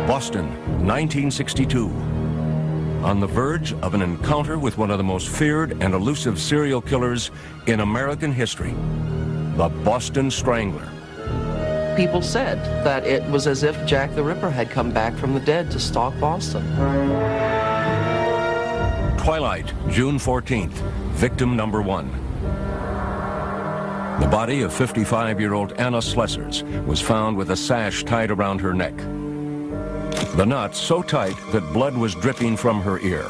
Boston, 1962. On the verge of an encounter with one of the most feared and elusive serial killers in American history, the Boston Strangler. People said that it was as if Jack the Ripper had come back from the dead to stalk Boston. Twilight, June 14th, victim number 1. The body of 55-year-old Anna Slessers was found with a sash tied around her neck. The knot so tight that blood was dripping from her ear.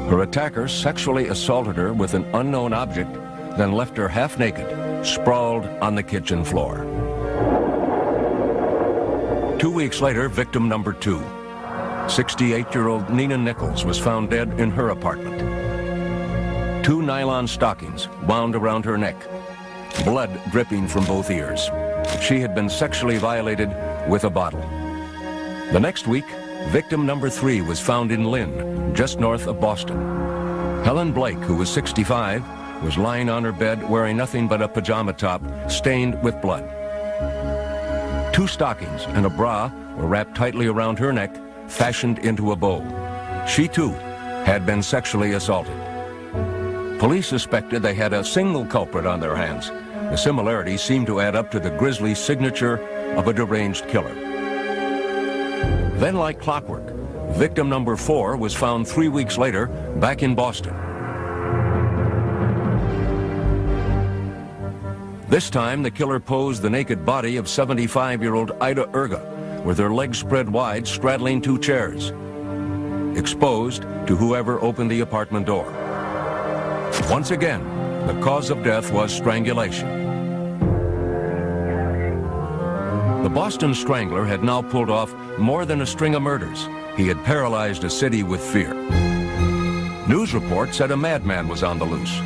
Her attacker sexually assaulted her with an unknown object, then left her half naked, sprawled on the kitchen floor. 2 weeks later, victim number 2. 68-year-old Nina Nichols was found dead in her apartment. 2 nylon stockings wound around her neck, blood dripping from both ears. She had been sexually violated with a bottle. The next week, victim number 3 was found in Lynn, just north of Boston. Helen Blake, who was 65, was lying on her bed wearing nothing but a pajama top stained with blood. 2 stockings and a bra were wrapped tightly around her neck, fashioned into a bow. She, too, had been sexually assaulted. Police suspected they had a single culprit on their hands. The similarities seemed to add up to the grisly signature of a deranged killer. Then, like clockwork, victim number 4 was found 3 weeks later back in Boston. This time, the killer posed the naked body of 75-year-old Ida Erga, with her legs spread wide, straddling 2 chairs, exposed to whoever opened the apartment door. Once again, the cause of death was strangulation. The Boston Strangler had now pulled off more than a string of murders. He had paralyzed a city with fear. News reports said a madman was on the loose.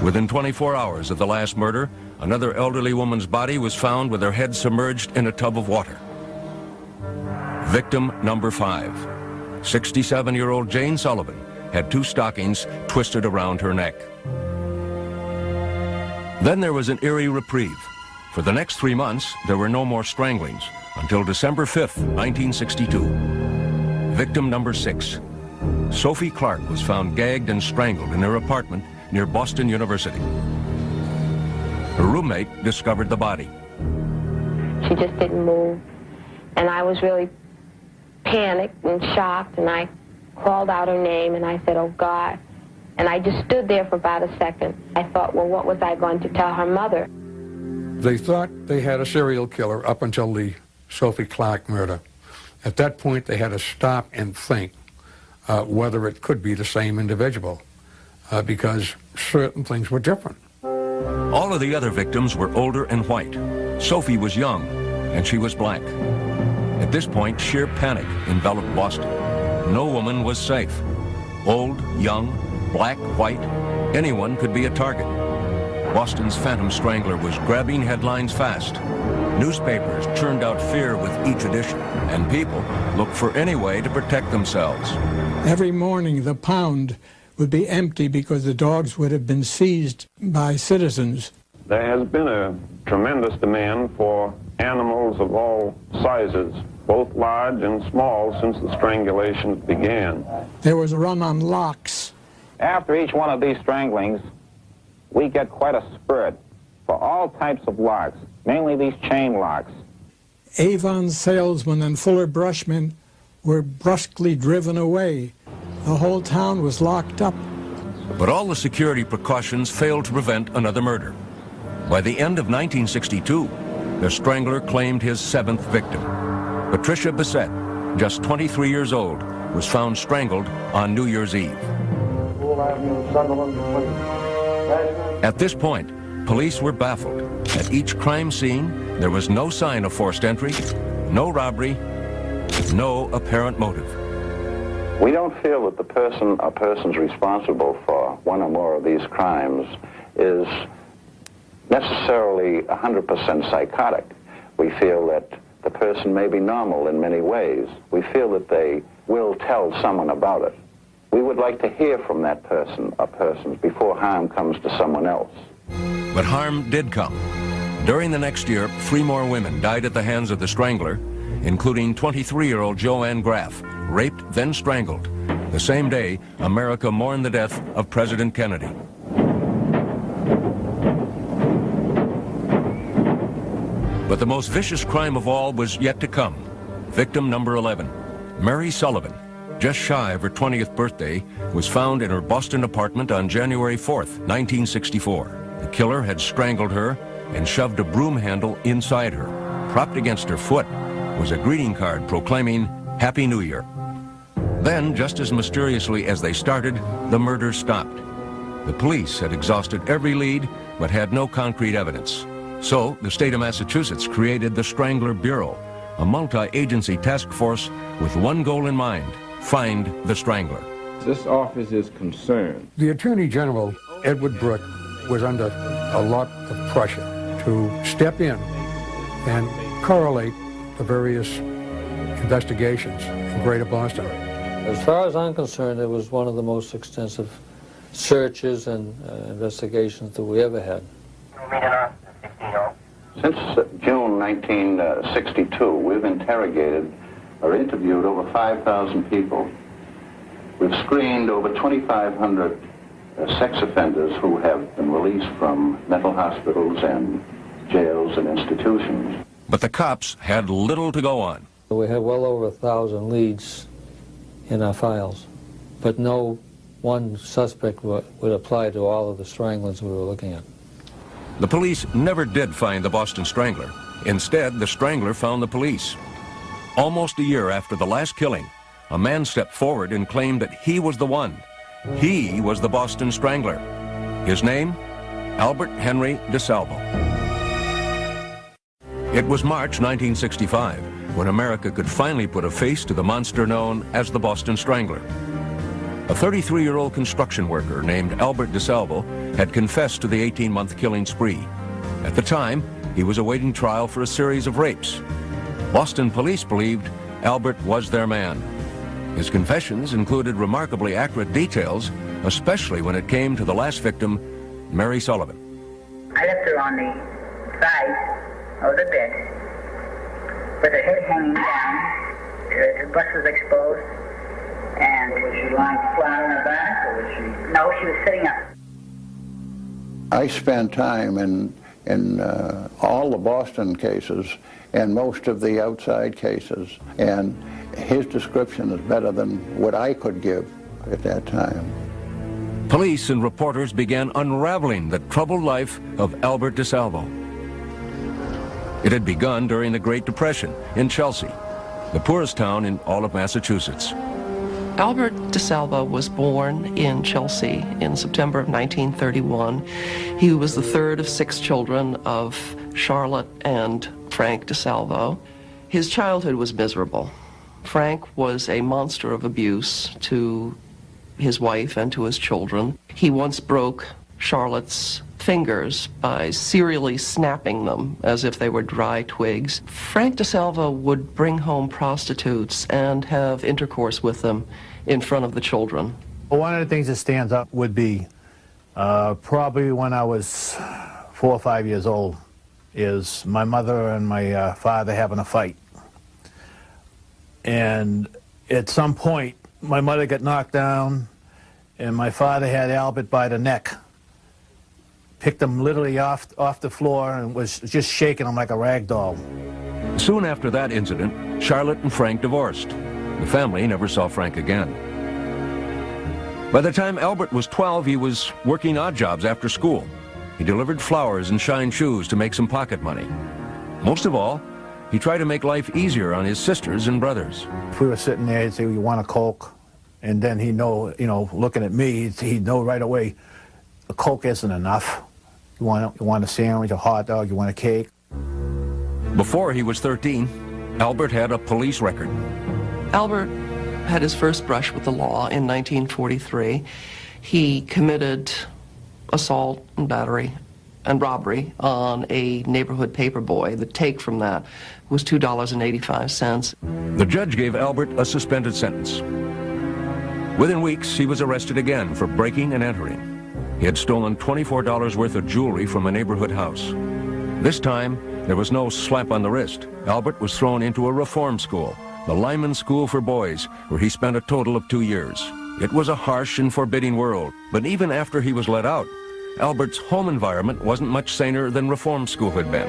Within 24 hours of the last murder, another elderly woman's body was found with her head submerged in a tub of water. Victim number 5. 67-year-old Jane Sullivan had 2 stockings twisted around her neck. Then there was an eerie reprieve. For the next 3 months, there were no more stranglings until December 5th, 1962. Victim number 6. Sophie Clark was found gagged and strangled in her apartment near Boston University. Her roommate discovered the body. She just didn't move, and I was really panicked and shocked, and I called out her name, and I said, "Oh, God." And I just stood there for about a second. I thought, well, what was I going to tell her mother? They thought they had a serial killer up until the Sophie Clark murder. At that point, they had to stop and think whether it could be the same individual, because certain things were different. All of the other victims were older and white. Sophie was young, and she was black. At this point, sheer panic enveloped Boston. No woman was safe. Old, young, black, white, anyone could be a target. Boston's Phantom Strangler was grabbing headlines fast. Newspapers churned out fear with each edition, and people looked for any way to protect themselves. Every morning, the pound would be empty because the dogs would have been seized by citizens. There has been a tremendous demand for animals of all sizes, both large and small, since the strangulations began. There was a run on locks. After each one of these stranglings, we get quite a spurt for all types of locks, mainly these chain locks. Avon salesmen and Fuller brushmen were brusquely driven away. The whole town was locked up. But all the security precautions failed to prevent another murder. By the end of 1962, the Strangler claimed his 7th victim. Patricia Bissett, just 23 years old, was found strangled on New Year's Eve. At this point, police were baffled. At each crime scene, there was no sign of forced entry, no robbery, no apparent motive. We don't feel that the person or persons responsible for one or more of these crimes is necessarily 100% psychotic. We feel that the person may be normal in many ways. We feel that they will tell someone about it. We would like to hear from that person or persons before harm comes to someone else. But harm did come. During the next year, 3 more women died at the hands of the Strangler, including 23-year-old Joanne Graff, raped, then strangled. The same day, America mourned the death of President Kennedy. But the most vicious crime of all was yet to come. Victim number 11, Mary Sullivan, just shy of her 20th birthday, was found in her Boston apartment on January 4th, 1964. The killer had strangled her and shoved a broom handle inside her. Propped against her foot was a greeting card proclaiming Happy New Year. Then, just as mysteriously as they started, the murder stopped. The police had exhausted every lead, but had no concrete evidence. So, the state of Massachusetts created the Strangler Bureau, a multi-agency task force with one goal in mind: find the Strangler. This office is concerned. The Attorney General, Edward Brooke, was under a lot of pressure to step in and correlate the various investigations in Greater Boston. As far as I'm concerned, it was one of the most extensive searches and investigations that we ever had. Since June 1962, we've interrogated or interviewed over 5,000 people. We've screened over 2,500 sex offenders who have been released from mental hospitals and jails and institutions. But the cops had little to go on. We had well over 1,000 leads in our files, but no one suspect would apply to all of the stranglers we were looking at. The police never did find the Boston Strangler. Instead, the Strangler found the police. Almost a year after the last killing, a man stepped forward and claimed that he was the one. He was the Boston Strangler. His name? Albert Henry Desalvo. It was March 1965 when America could finally put a face to the monster known as the Boston Strangler. A 33-year-old construction worker named Albert Desalvo had confessed to the 18-month killing spree. At the time, he was awaiting trial for a series of rapes. Boston police believed Albert was their man. His confessions included remarkably accurate details, especially when it came to the last victim, Mary Sullivan. I left her on the side of the bed with her head hanging down, her bust was exposed, and was she lying flat on her back, or was she? No, she was sitting up. I spent time in all the Boston cases and most of the outside cases, and his description is better than what I could give at that time. Police and reporters began unraveling the troubled life of Albert Desalvo. It had begun during the Great Depression in Chelsea, the poorest town in all of Massachusetts. Albert Desalvo was born in Chelsea in September of 1931. He was the third of 6 children of Charlotte and Frank Desalvo. His childhood was miserable. Frank was a monster of abuse to his wife and to his children. He once broke Charlotte's fingers by serially snapping them as if they were dry twigs. Frank Desalvo would bring home prostitutes and have intercourse with them in front of the children. One of the things that stands up would be probably when I was 4 or 5 years old, is my mother and my father having a fight. And at some point, my mother got knocked down, and my father had Albert by the neck, picked him literally off the floor, and was just shaking him like a rag doll. Soon after that incident, Charlotte and Frank divorced. The family never saw Frank again. By the time Albert was 12, he was working odd jobs after school. He delivered flowers and shined shoes to make some pocket money. Most of all, he tried to make life easier on his sisters and brothers. If we were sitting there, he'd say, "You want a Coke?" And then he'd know, looking at me, he'd know right away, a Coke isn't enough. You want a sandwich, a hot dog, you want a cake? Before he was 13, Albert had a police record. Albert had his first brush with the law in 1943. He committed assault and battery and robbery on a neighborhood paperboy. The take from that was $2.85. The judge gave Albert a suspended sentence. Within weeks, he was arrested again for breaking and entering. He had stolen $24 worth of jewelry from a neighborhood house. This time, there was no slap on the wrist. Albert was thrown into a reform school, the Lyman School for Boys, where he spent a total of 2 years. It was a harsh and forbidding world, but even after he was let out, Albert's home environment wasn't much saner than reform school had been.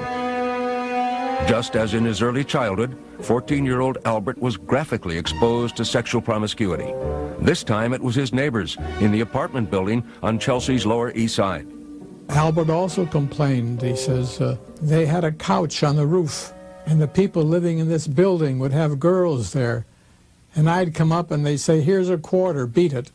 Just as in his early childhood, 14-year-old Albert was graphically exposed to sexual promiscuity. This time it was his neighbors in the apartment building on Chelsea's Lower East Side. Albert also complained. He says they had a couch on the roof, and the people living in this building would have girls there. And I'd come up and they'd say, "Here's a quarter, beat it."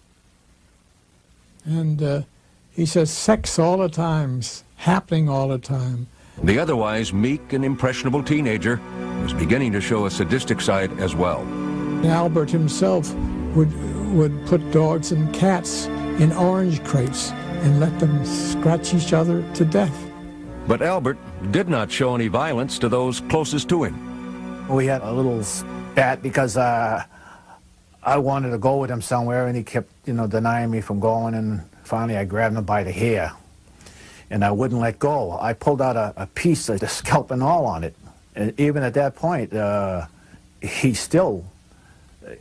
And he says, sex all the time, happening all the time. The otherwise meek and impressionable teenager was beginning to show a sadistic side as well. Albert himself would put dogs and cats in orange crates and let them scratch each other to death. But Albert did not show any violence to those closest to him. We had a little spat because I wanted to go with him somewhere, and he kept, denying me from going, and finally I grabbed him by the hair, and I wouldn't let go. I pulled out a piece of the scalp and all on it, and even at that point, he still,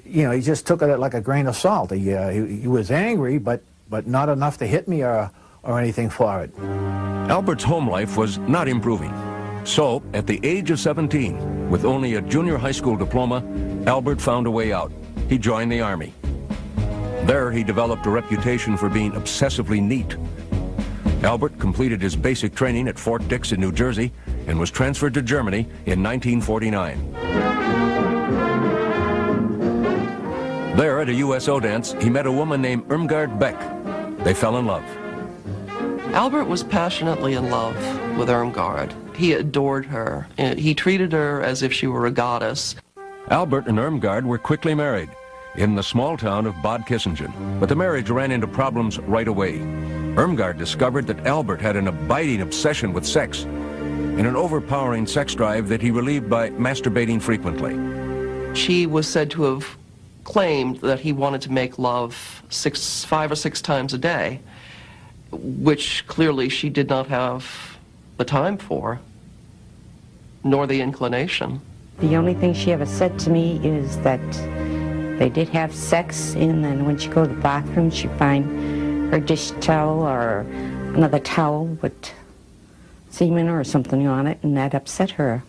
he just took it like a grain of salt. He was angry, but not enough to hit me or anything for it. Albert's home life was not improving. So, at the age of 17, with only a junior high school diploma, Albert found a way out. He joined the Army. There, he developed a reputation for being obsessively neat. Albert completed his basic training at Fort Dix in New Jersey and was transferred to Germany in 1949. There, at a USO dance, he met a woman named Irmgard Beck. They fell in love. Albert was passionately in love with Irmgard. He adored her. He treated her as if she were a goddess. Albert and Irmgard were quickly married in the small town of Bad Kissingen, but the marriage ran into problems right away. Irmgard discovered that Albert had an abiding obsession with sex and an overpowering sex drive that he relieved by masturbating frequently. She was said to have claimed that he wanted to make love 5 or 6 times a day, which clearly she did not have the time for, nor the inclination. The only thing she ever said to me is that they did have sex, and then when she'd go to the bathroom, she'd find her dish towel or another towel with semen or something on it, and that upset her.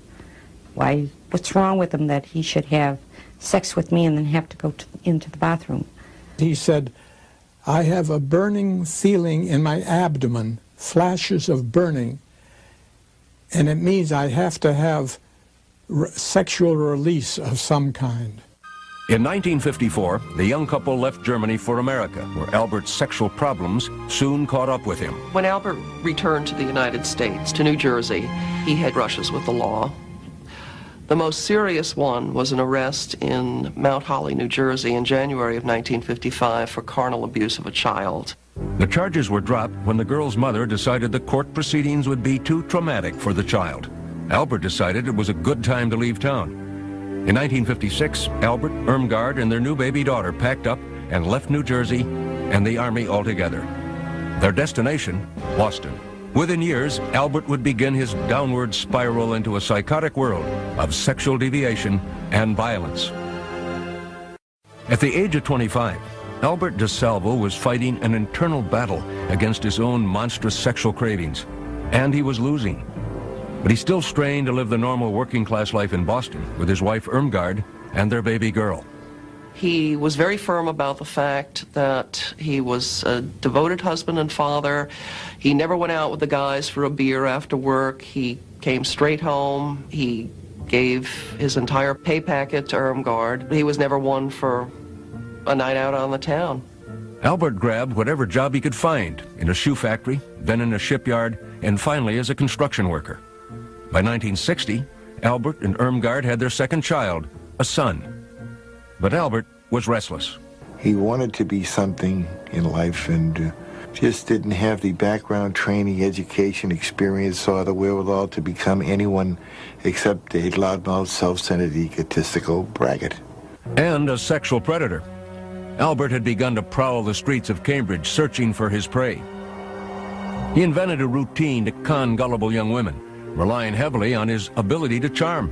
Why, what's wrong with him that he should have sex with me and then have to go into the bathroom? He said, "I have a burning feeling in my abdomen, flashes of burning, and it means I have to have sexual release of some kind." In 1954, the young couple left Germany for America, where Albert's sexual problems soon caught up with him. When Albert returned to the United States, to New Jersey, he had brushes with the law. The most serious one was an arrest in Mount Holly, New Jersey in January of 1955 for carnal abuse of a child. The charges were dropped when the girl's mother decided the court proceedings would be too traumatic for the child. Albert decided it was a good time to leave town. In 1956, Albert, Irmgard, and their new baby daughter packed up and left New Jersey and the Army altogether. Their destination, Boston. Within years, Albert would begin his downward spiral into a psychotic world of sexual deviation and violence. At the age of 25, Albert Desalvo was fighting an internal battle against his own monstrous sexual cravings, and he was losing. But he still strained to live the normal working-class life in Boston with his wife Irmgard and their baby girl. He was very firm about the fact that he was a devoted husband and father. He never went out with the guys for a beer after work. He came straight home. He gave his entire pay packet to Irmgard. He was never one for a night out on the town. Albert grabbed whatever job he could find, in a shoe factory, then in a shipyard, and finally as a construction worker. By 1960, Albert and Irmgard had their second child, a son. But Albert was restless. He wanted to be something in life and just didn't have the background, training, education, experience, or the wherewithal to become anyone except a loudmouth, self-centered, egotistical braggart. And a sexual predator. Albert had begun to prowl the streets of Cambridge searching for his prey. He invented a routine to con gullible young women, relying heavily on his ability to charm.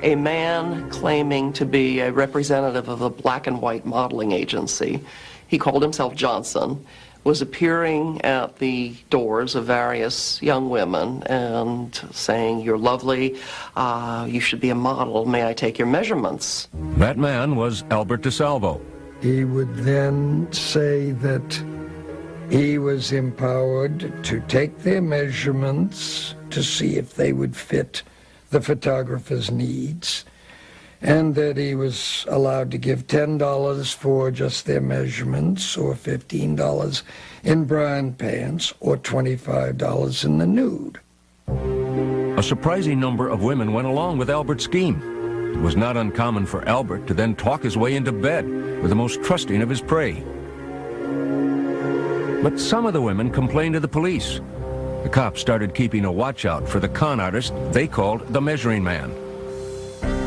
A man claiming to be a representative of a black and white modeling agency, he called himself Johnson, was appearing at the doors of various young women and saying, "You're lovely, you should be a model, may I take your measurements?" That man was Albert Desalvo. He would then say that he was empowered to take their measurements to see if they would fit the photographer's needs, and that he was allowed to give $10 for just their measurements, or $15 in bra and pants, or $25 in the nude. A surprising number of women went along with Albert's scheme. It was not uncommon for Albert to then talk his way into bed with the most trusting of his prey. But some of the women complained to the police. The cops started keeping a watch out for the con artist they called the Measuring Man.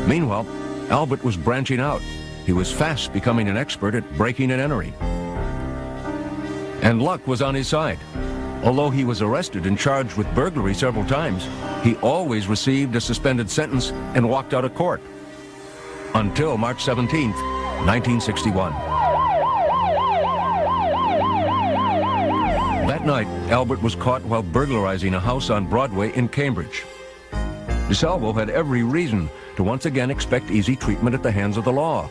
Meanwhile, Albert was branching out. He was fast becoming an expert at breaking and entering. And luck was on his side. Although he was arrested and charged with burglary several times, he always received a suspended sentence and walked out of court. Until March 17th, 1961. That night, Albert was caught while burglarizing a house on Broadway in Cambridge. Desalvo had every reason to once again expect easy treatment at the hands of the law.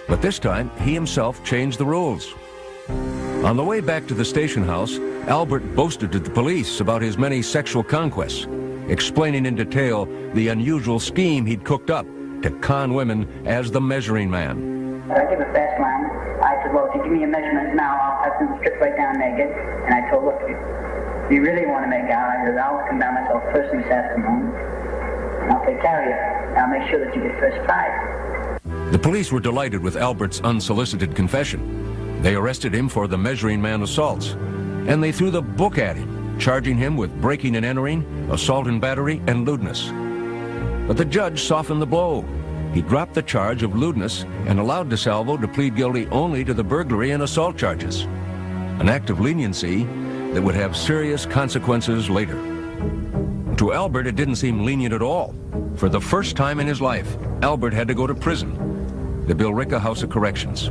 But this time, he himself changed the rules. On the way back to the station house, Albert boasted to the police about his many sexual conquests, explaining in detail the unusual scheme he'd cooked up to con women as the Measuring Man. I gave a fast line. I said, well, if you give me a measurement now, I'll have them stripped right down naked. And I told, look, if you really want to make out, I said, I'll come down myself first thing this afternoon, and I'll take care of you. I'll make sure that you get first prize. The police were delighted with Albert's unsolicited confession. They arrested him for the Measuring Man assaults, and they threw the book at him, charging him with breaking and entering, assault and battery, and lewdness. But the judge softened the blow. He dropped the charge of lewdness and allowed Desalvo to plead guilty only to the burglary and assault charges, an act of leniency that would have serious consequences later. To Albert, it didn't seem lenient at all. For the first time in his life, Albert had to go to prison, the Billerica House of Corrections.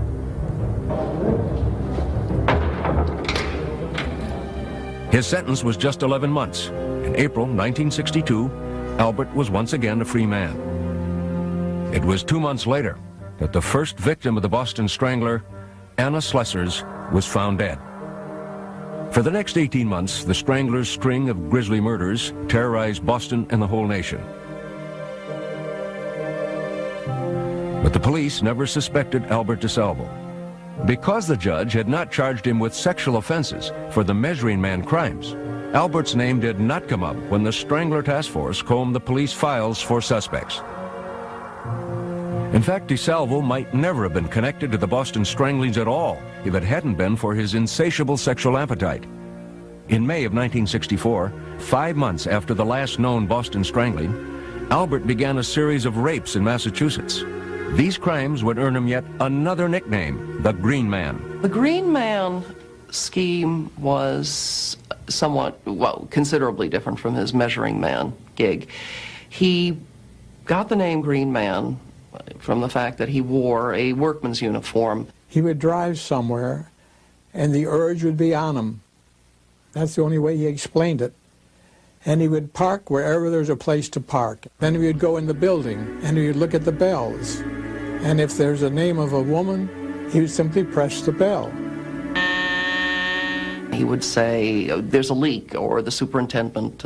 His sentence was just 11 months. In April 1962, Albert was once again a free man. It was 2 months later that the first victim of the Boston Strangler, Anna Slessors, was found dead. For the next 18 months, the Strangler's string of grisly murders terrorized Boston and the whole nation. But the police never suspected Albert Desalvo. Because the judge had not charged him with sexual offenses for the Measuring Man crimes, Albert's name did not come up when the Strangler Task Force combed the police files for suspects. In fact, Desalvo might never have been connected to the Boston stranglings at all if it hadn't been for his insatiable sexual appetite. In May of 1964, 5 months after the last known Boston strangling, Albert began a series of rapes in Massachusetts. These crimes would earn him yet another nickname, the Green Man. The Green Man scheme was somewhat, well, considerably different from his Measuring Man gig. He got the name Green Man from the fact that he wore a workman's uniform. He would drive somewhere, and the urge would be on him. That's the only way he explained it. And he would park wherever there's a place to park. Then he would go in the building, and he would look at the bells. And if there's a name of a woman, he would simply press the bell. He would say, there's a leak, or the superintendent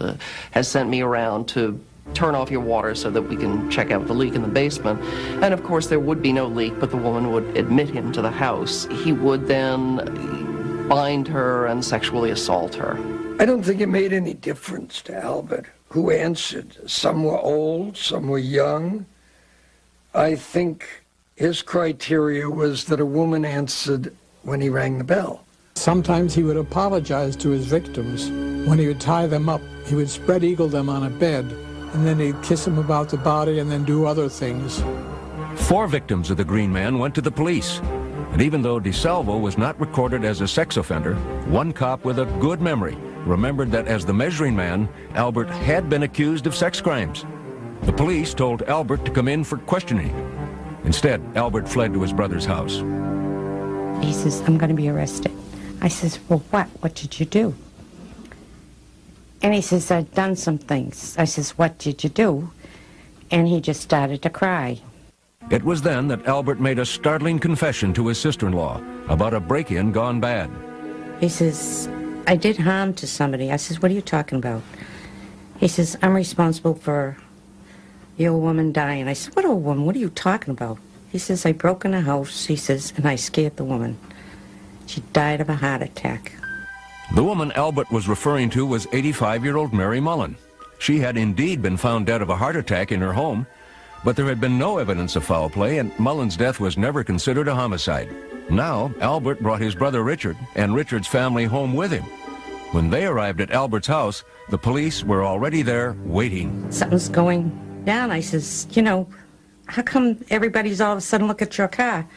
has sent me around to turn off your water so that we can check out the leak in the basement. And of course there would be no leak, but the woman would admit him to the house. He would then bind her and sexually assault her. I don't think it made any difference to Albert who answered. Some were old, some were young. I think his criteria was that a woman answered when he rang the bell. Sometimes he would apologize to his victims. When he would tie them up, he would spread eagle them on a bed, and then he'd kiss them about the body and then do other things. 4 victims of the Green Man went to the police. And even though Desalvo was not recorded as a sex offender, one cop with a good memory remembered that as the measuring man, Albert had been accused of sex crimes. The police told Albert to come in for questioning. Instead, Albert fled to his brother's house. He says, I'm going to be arrested. I says, well, what? What did you do? And he says, I've done some things. I says, what did you do? And he just started to cry. It was then that Albert made a startling confession to his sister-in-law about a break-in gone bad. He says, I did harm to somebody. I says, what are you talking about? He says, I'm responsible for the old woman dying. I said, what old woman? What are you talking about? He says, I broke in a house, he says, and I scared the woman. She died of a heart attack. The woman Albert was referring to was 85-year-old Mary Mullen. She had indeed been found dead of a heart attack in her home, but there had been no evidence of foul play, and Mullen's death was never considered a homicide. Now, Albert brought his brother Richard and Richard's family home with him. When they arrived at Albert's house, the police were already there waiting. Something's going down. I says, you know, how come everybody's all of a sudden look at your car?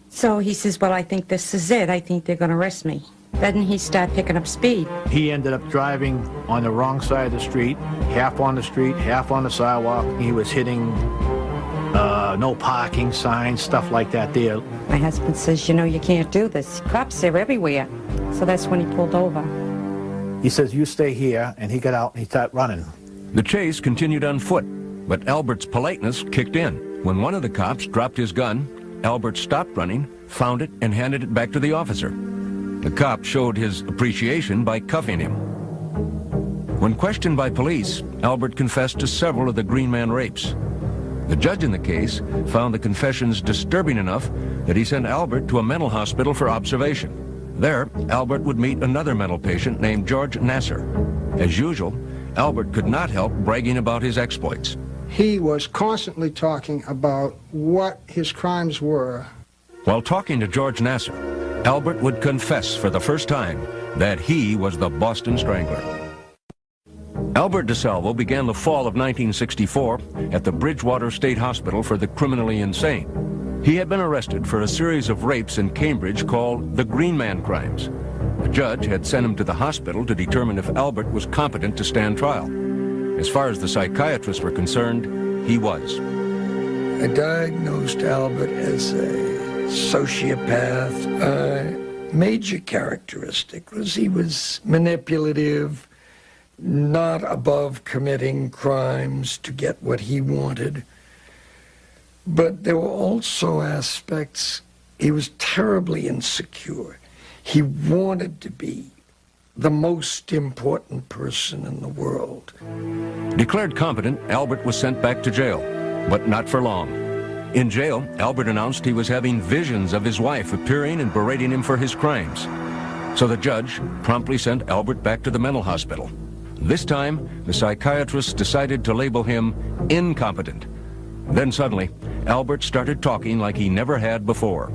So he says, well, I think this is it. I think they're going to arrest me. Then he started picking up speed. He ended up driving on the wrong side of the street, half on the street, half on the sidewalk. He was hitting no parking signs, stuff like that there. My husband says, you know, you can't do this. Cops are everywhere. So that's when he pulled over. He says, you stay here, and he got out and he started running. The chase continued on foot, but Albert's politeness kicked in. When one of the cops dropped his gun, Albert stopped running, found it, and handed it back to the officer. The cop showed his appreciation by cuffing him. When questioned by police, Albert confessed to several of the Green Man rapes. The judge in the case found the confessions disturbing enough that he sent Albert to a mental hospital for observation. There, Albert would meet another mental patient named George Nasser. As usual, Albert could not help bragging about his exploits. He was constantly talking about what his crimes were. While talking to George Nasser, Albert would confess for the first time that he was the Boston Strangler. Albert Desalvo began the fall of 1964 at the Bridgewater State Hospital for the criminally insane. He had been arrested for a series of rapes in Cambridge called the Green Man crimes. The judge had sent him to the hospital to determine if Albert was competent to stand trial. As far as the psychiatrists were concerned, he was. I diagnosed Albert as a sociopath. A major characteristic was he was manipulative, not above committing crimes to get what he wanted. But there were also aspects, he was terribly insecure. He wanted to be the most important person in the world. Declared competent, Albert was sent back to jail, but not for long. In jail, Albert announced he was having visions of his wife appearing and berating him for his crimes. So the judge promptly sent Albert back to the mental hospital. This time, the psychiatrists decided to label him incompetent. Then suddenly, Albert started talking like he never had before.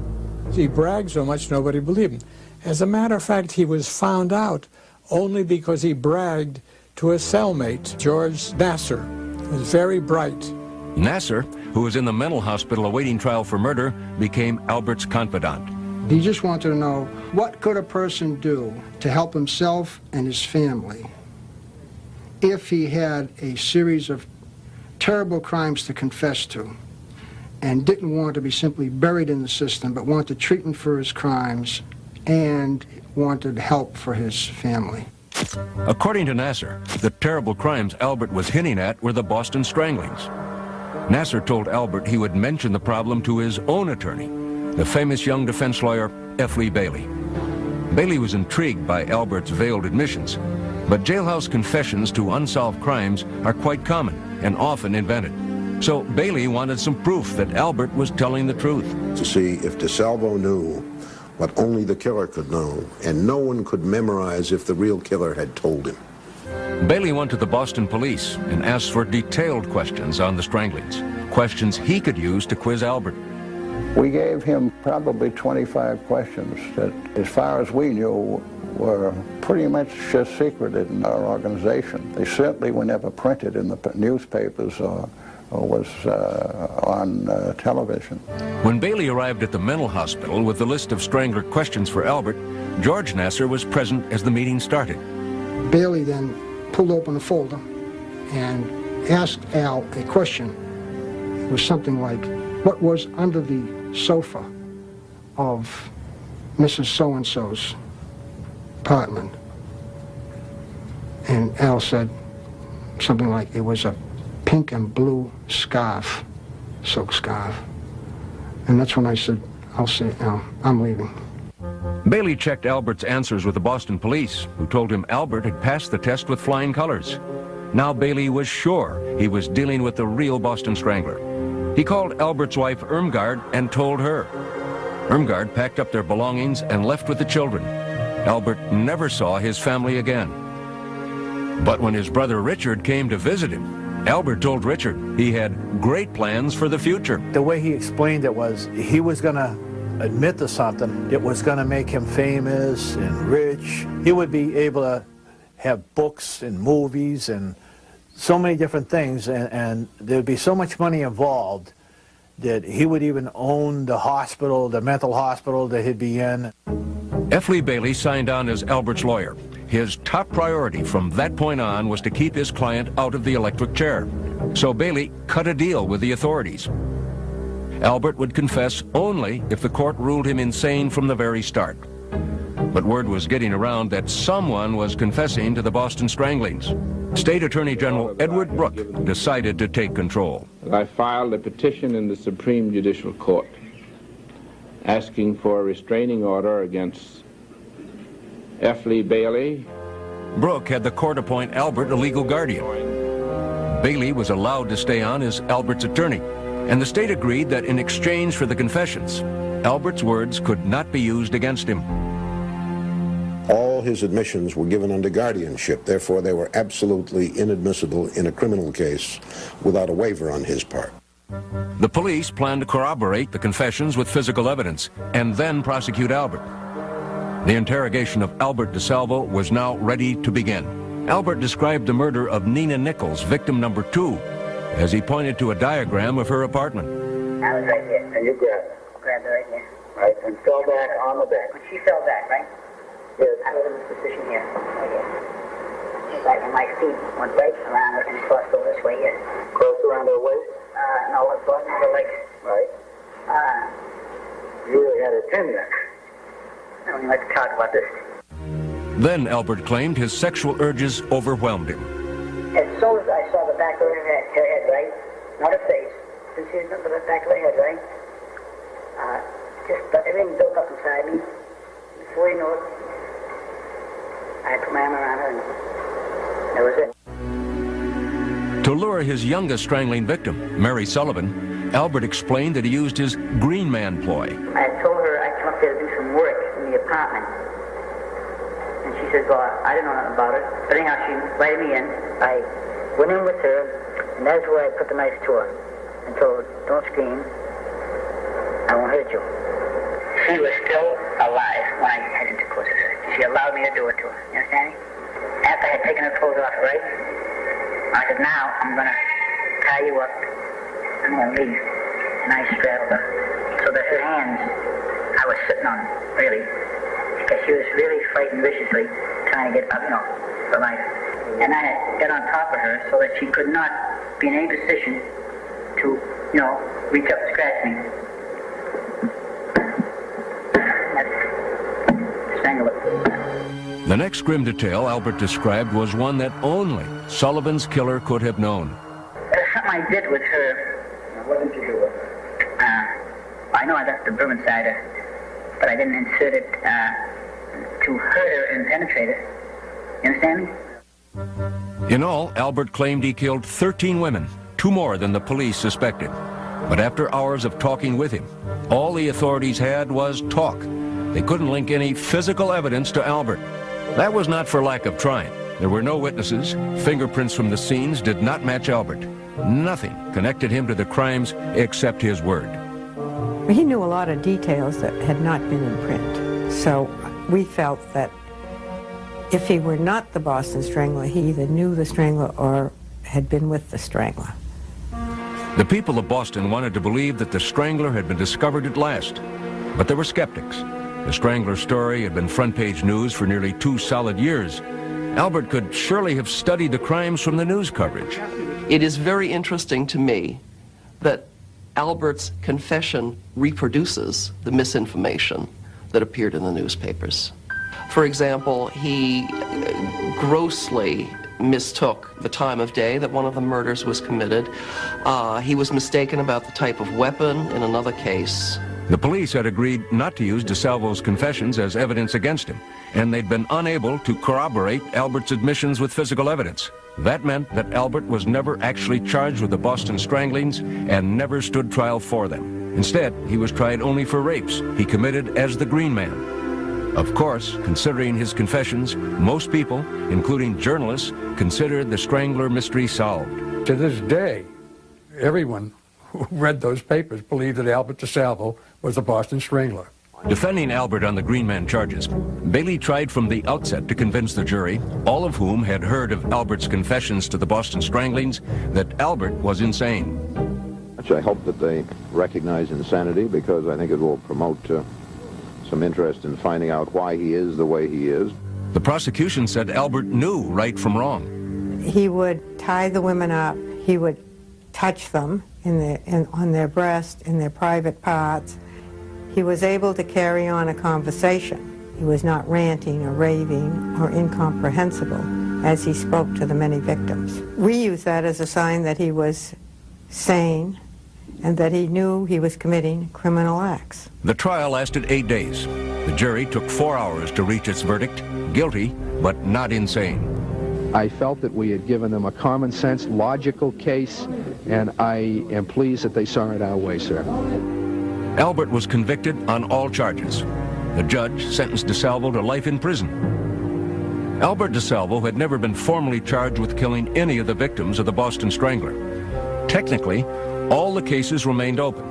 He bragged so much nobody believed him. As a matter of fact, he was found out only because he bragged to a cellmate, George Nasser, who was very bright. Nasser, who was in the mental hospital awaiting trial for murder, became Albert's confidant. He just wanted to know, what could a person do to help himself and his family if he had a series of terrible crimes to confess to and didn't want to be simply buried in the system, but wanted treatment for his crimes and wanted help for his family. According to Nasser, the terrible crimes Albert was hinting at were the Boston Stranglings. Nasser told Albert he would mention the problem to his own attorney, the famous young defense lawyer F. Lee Bailey. Bailey was intrigued by Albert's veiled admissions, but jailhouse confessions to unsolved crimes are quite common and often invented. So Bailey wanted some proof that Albert was telling the truth. To see if Desalvo knew what only the killer could know, and no one could memorize if the real killer had told him. Bailey went to the Boston police and asked for detailed questions on the Stranglings, questions he could use to quiz Albert. We gave him probably 25 questions that, as far as we knew, were pretty much secret in our organization. They certainly were never printed in the newspapers or was on television. When Bailey arrived at the mental hospital with the list of Strangler questions for Albert, George Nasser was present as the meeting started. Bailey then pulled open the folder and asked Al a question. It was something like, what was under the sofa of Mrs. So-and-so's apartment? And Al said something like, it was a pink and blue scarf, silk scarf. And that's when I said, I'll say, Al, I'm leaving. Bailey checked Albert's answers with the Boston police, who told him Albert had passed the test with flying colors. Now Bailey was sure he was dealing with the real Boston Strangler. He called Albert's wife Irmgard and told her. Irmgard packed up their belongings and left with the children. Albert never saw his family again. But when his brother Richard came to visit him, Albert told Richard he had great plans for the future. The way he explained it was he was going to admit to something. It was going to make him famous and rich. He would be able to have books and movies and so many different things, and there'd be so much money involved that he would even own the hospital, the mental hospital that he'd be in. F. Lee Bailey signed on as Albert's lawyer. His top priority from that point on was to keep his client out of the electric chair. So Bailey cut a deal with the authorities. Albert would confess only if the court ruled him insane from the very start. But word was getting around that someone was confessing to the Boston Stranglings. State Attorney General Edward Brooke decided to take control. I filed a petition in the Supreme Judicial Court asking for a restraining order against F. Lee Bailey. Brooke had the court appoint Albert a legal guardian. Bailey was allowed to stay on as Albert's attorney, and the state agreed that in exchange for the confessions, Albert's words could not be used against him. All his admissions were given under guardianship, therefore they were absolutely inadmissible in a criminal case without a waiver on his part. The police planned to corroborate the confessions with physical evidence and then prosecute Albert. The interrogation of Albert Desalvo was now ready to begin. Albert described the murder of Nina Nichols, victim number 2, as he pointed to a diagram of her apartment. I was right here. And you grabbed it. Grabbed it right here. Right, and fell back on the bed. When she fell back, right? Yes. I was in this position here. Right here. Like when my feet went right around her and crossed over this way here. Close around her waist? No, it wasn't her legs. Right. You really had a tender. I don't even like to talk about this. Then Albert claimed his sexual urges overwhelmed him. As soon as I saw the back of her head, right? Not her face. Didn't see nothing but the back of her head, right? Just everything built up inside me. Before you know it, I put my arm around her and that was it. To lure his youngest strangling victim, Mary Sullivan, Albert explained that he used his green man ploy. I told her I'd come up there to do some work in the apartment. And she said, well, I didn't know nothing about it. But anyhow, she invited me in. I went in with her, and that's where I put the knife to her and told her, don't scream. I won't hurt you. She was still alive when I had intercourse with her. She allowed me to do it to her. You understand me? After I had taken her clothes off, right? I said, now I'm going to tie you up. I'm going to leave. And I straddled her. So that her hands, I was sitting on them, really. Because she was really fighting viciously, trying to get up, for life. And I had got on top of her so that she could not be in any position to, reach up and scratch me. The next grim detail Albert described was one that only Sullivan's killer could have known. Something I did with her. What did you do with her? I know I left the broom inside her, but I didn't insert it to hurt her and penetrate her. You understand me? In all, Albert claimed he killed 13 women, 2 more than the police suspected. But after hours of talking with him, all the authorities had was talk. They couldn't link any physical evidence to Albert. That was not for lack of trying. There were no witnesses. Fingerprints from the scenes did not match Albert. Nothing connected him to the crimes except his word. He knew a lot of details that had not been in print. So we felt that if he were not the Boston Strangler, he either knew the Strangler or had been with the Strangler. The people of Boston wanted to believe that the Strangler had been discovered at last, but there were skeptics. The Strangler story had been front-page news for nearly 2 solid years, Albert could surely have studied the crimes from the news coverage. It is very interesting to me that Albert's confession reproduces the misinformation that appeared in the newspapers. For example, he grossly mistook the time of day that one of the murders was committed. He was mistaken about the type of weapon in another case. The police had agreed not to use Desalvo's confessions as evidence against him, and they'd been unable to corroborate Albert's admissions with physical evidence. That meant that Albert was never actually charged with the Boston stranglings and never stood trial for them. Instead, he was tried only for rapes he committed as the Green Man. Of course, considering his confessions, most people, including journalists, considered the Strangler mystery solved. To this day, everyone who read those papers believed that Albert Desalvo was the Boston Strangler. Defending Albert on the Green Man charges, Bailey tried from the outset to convince the jury, all of whom had heard of Albert's confessions to the Boston stranglings, that Albert was insane. I hope that they recognize insanity, because I think it will promote some interest in finding out why he is the way he is. The prosecution said Albert knew right from wrong. He would tie the women up. He would touch them on their breast, in their private parts. He was able to carry on a conversation. He was not ranting or raving or incomprehensible as he spoke to the many victims. We use that as a sign that he was sane and that he knew he was committing criminal acts. The trial lasted 8 days. The jury took 4 hours to reach its verdict, guilty, but not insane. I felt that we had given them a common sense, logical case, and I am pleased that they saw it our way, sir. Albert was convicted on all charges. The judge sentenced Desalvo to life in prison. Albert Desalvo had never been formally charged with killing any of the victims of the Boston Strangler. Technically, all the cases remained open.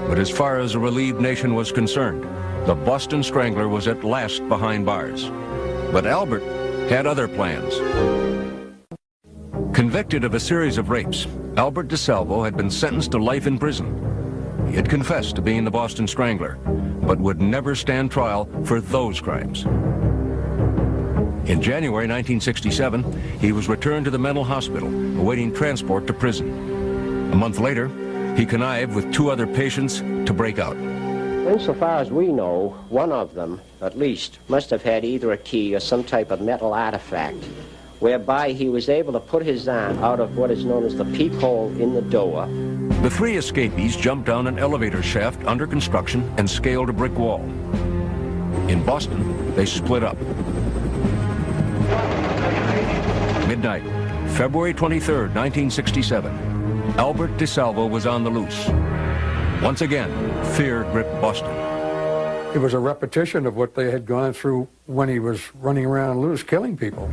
But as far as a relieved nation was concerned, the Boston Strangler was at last behind bars. But Albert had other plans. Convicted of a series of rapes, Albert Desalvo had been sentenced to life in prison. He had confessed to being the Boston Strangler, but would never stand trial for those crimes. In January 1967, he was returned to the mental hospital, awaiting transport to prison. A month later, he connived with 2 other patients to break out. Insofar as we know, one of them, at least, must have had either a key or some type of metal artifact, whereby he was able to put his arm out of what is known as the peephole in the door. The 3 escapees jumped down an elevator shaft under construction and scaled a brick wall. In Boston, they split up. Midnight, February 23rd, 1967. Albert Desalvo was on the loose. Once again, fear gripped Boston. It was a repetition of what they had gone through when he was running around loose, killing people.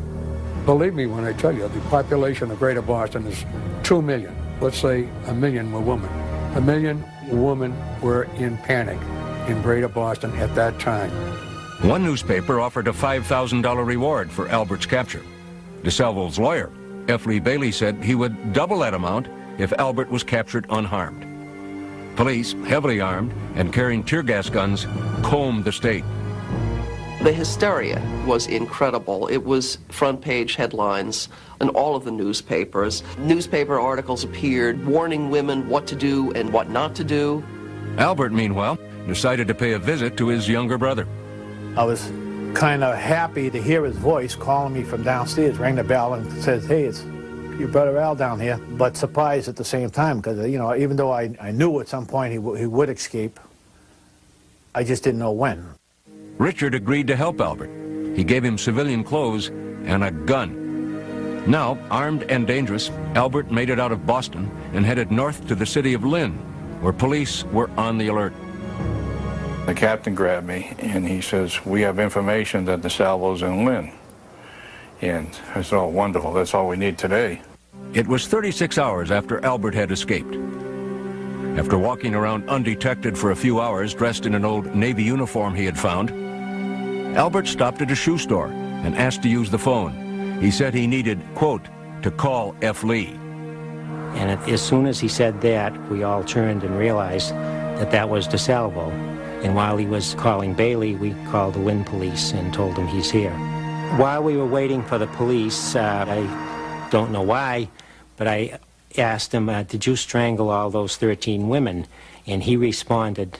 Believe me when I tell you, the population of Greater Boston is 2 million. Let's say 1 million were women. 1 million women were in panic in Greater Boston at that time. One newspaper offered a $5,000 reward for Albert's capture. Desalvo's lawyer, F. Lee Bailey, said he would double that amount if Albert was captured unharmed. Police, heavily armed and carrying tear gas guns, combed the state. The hysteria was incredible. It was front-page headlines in all of the newspapers. Newspaper articles appeared warning women what to do and what not to do. Albert, meanwhile, decided to pay a visit to his younger brother. I was kind of happy to hear his voice calling me from downstairs, rang the bell and says, "Hey, it's your brother Al down here," but surprised at the same time because, you know, even though I knew at some point he would escape, I just didn't know when. Richard agreed to help Albert. He gave him civilian clothes and a gun. Now, armed and dangerous, Albert made it out of Boston and headed north to the city of Lynn, where police were on the alert. The captain grabbed me and he says, "We have information that Desalvo's in Lynn." And I said, "Oh, wonderful, that's all we need today." It was 36 hours after Albert had escaped. After walking around undetected for a few hours, dressed in an old Navy uniform he had found, Albert stopped at a shoe store and asked to use the phone. He said he needed, quote, to call F. Lee. And as soon as he said that, we all turned and realized that that was Desalvo. And while he was calling Bailey, we called the Lynn police and told them he's here. While we were waiting for the police, I don't know why, but I asked him, did you strangle all those 13 women? And he responded,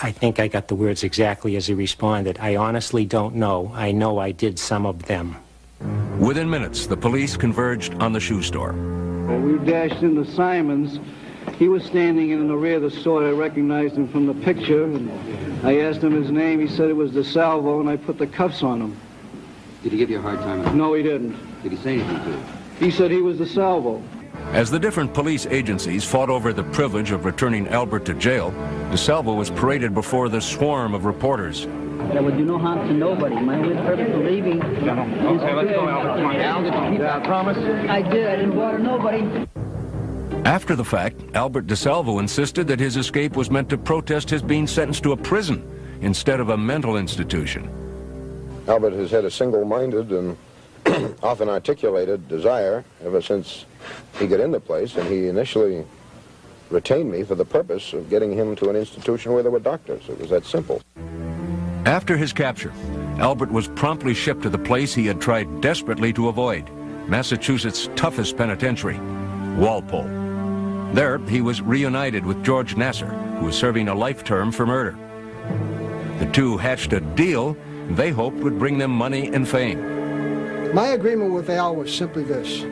I think I got the words exactly as he responded, I honestly don't know. I know I did some of them. Within minutes, the police converged on the shoe store. We dashed into Simon's. He was standing in the rear of the store. I recognized him from the picture, and I asked him his name. He said it was Desalvo, and I put the cuffs on him. Did he give you a hard time? No, he didn't. Did he say anything to you? He said he was Desalvo. As the different police agencies fought over the privilege of returning Albert to jail, Desalvo was paraded before the swarm of reporters. I would do no harm to nobody. My only purpose for leaving is Okay, let's go, Albert. Come on, Al, did you keep that promise? I did. I didn't bother nobody. After the fact, Albert Desalvo insisted that his escape was meant to protest his being sentenced to a prison instead of a mental institution. Albert has had a single-minded and often articulated desire ever since he got in the place, and he initially retained me for the purpose of getting him to an institution where there were doctors. It was that simple. After his capture, Albert was promptly shipped to the place he had tried desperately to avoid, Massachusetts' toughest penitentiary, Walpole. There, he was reunited with George Nasser, who was serving a life term for murder. The two hatched a deal they hoped would bring them money and fame. My agreement with Al was simply this.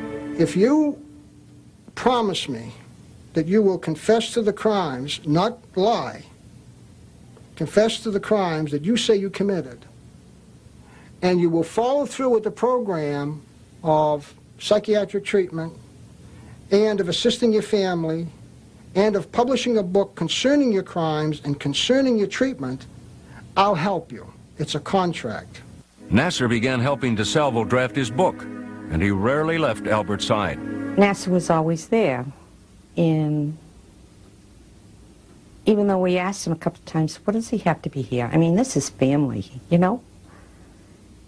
If you promise me that you will confess to the crimes, not lie, confess to the crimes that you say you committed, and you will follow through with the program of psychiatric treatment and of assisting your family and of publishing a book concerning your crimes and concerning your treatment, I'll help you. It's a contract. Nasser began helping Desalvo draft his book, and he rarely left Albert's side. Nasser was always there, and even though we asked him a couple of times, what does he have to be here? I mean, this is family, you know?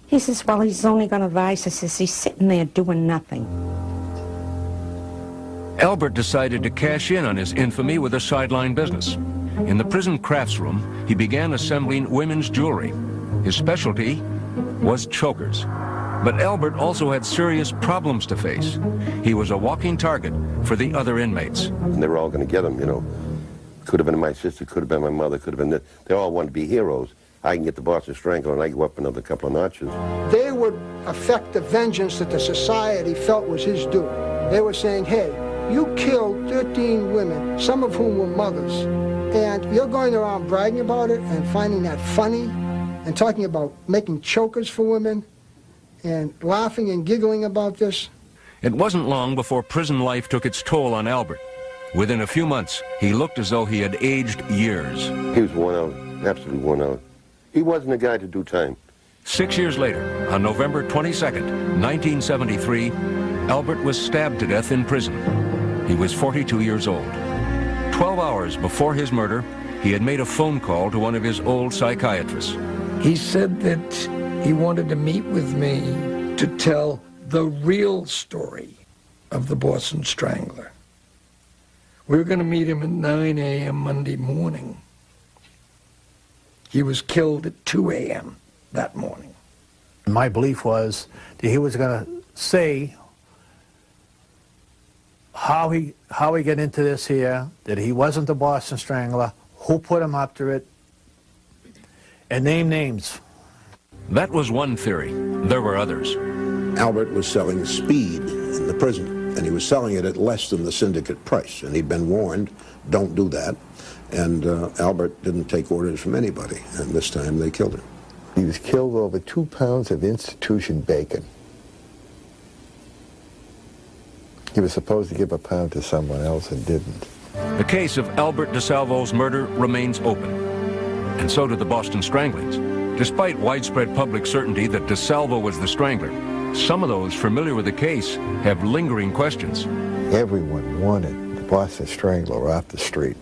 He says, well, he's only going to advise. I says, he's sitting there doing nothing. Albert decided to cash in on his infamy with a sideline business. In the prison crafts room, he began assembling women's jewelry. His specialty was chokers. But Albert also had serious problems to face. He was a walking target for the other inmates. And they were all going to get him, you know. Could have been my sister, could have been my mother, could have been this. They all wanted to be heroes. I can get the Boston Strangler and I go up another couple of notches. They would affect the vengeance that the society felt was his due. They were saying, hey, you killed 13 women, some of whom were mothers, and you're going around bragging about it and finding that funny and talking about making chokers for women and laughing and giggling about this. It wasn't long before prison life took its toll on Albert. Within a few months, he looked as though he had aged years. He was worn out, absolutely worn out. He wasn't a guy to do time. 6 years later, on November 22nd, 1973, Albert was stabbed to death in prison. He was 42 years old. 12 hours before his murder, he had made a phone call to one of his old psychiatrists. He said that he wanted to meet with me to tell the real story of the Boston Strangler. We were going to meet him at 9 a.m. Monday morning. He was killed at 2 a.m. that morning. My belief was that he was going to say how he got into this here, that he wasn't the Boston Strangler, who put him up to it, and name names. That was one theory. There were others. Albert was selling speed in the prison, and he was selling it at less than the syndicate price, and he'd been warned, don't do that. And Albert didn't take orders from anybody, and this time they killed him. He was killed over 2 pounds of institution bacon. He was supposed to give a pound to someone else and didn't. The case of Albert Desalvo's murder remains open, and so do the Boston Stranglings. Despite widespread public certainty that Desalvo was the strangler, some of those familiar with the case have lingering questions. Everyone wanted the Boston Strangler off the street.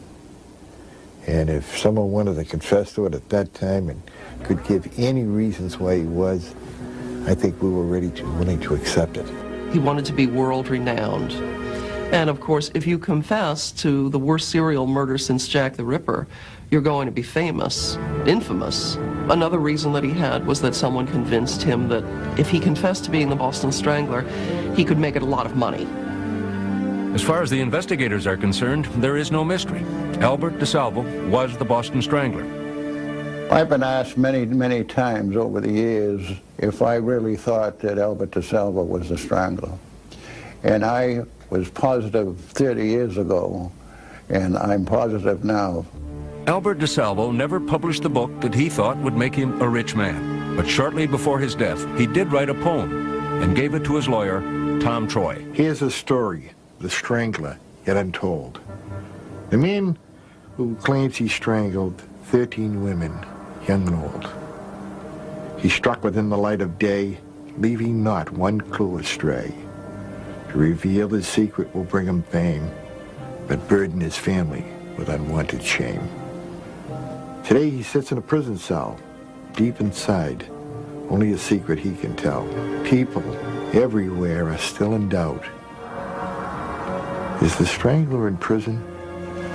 And if someone wanted to confess to it at that time and could give any reasons why he was, I think we were willing to accept it. He wanted to be world-renowned. And of course, if you confess to the worst serial murder since Jack the Ripper, you're going to be famous, infamous. Another reason that he had was that someone convinced him that if he confessed to being the Boston Strangler, he could make it a lot of money. As far as the investigators are concerned, there is no mystery. Albert Desalvo was the Boston Strangler. I've been asked many, many times over the years if I really thought that Albert Desalvo was the Strangler. And I was positive 30 years ago, and I'm positive now. Albert Desalvo never published the book that he thought would make him a rich man. But shortly before his death, he did write a poem and gave it to his lawyer, Tom Troy. Here's a story, The Strangler, yet untold. The man who claims he strangled 13 women, young and old. He struck within the light of day, leaving not one clue astray. To reveal his secret will bring him fame, but burden his family with unwanted shame. Today he sits in a prison cell, deep inside, only a secret he can tell. People everywhere are still in doubt. Is the Strangler in prison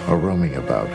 or roaming about?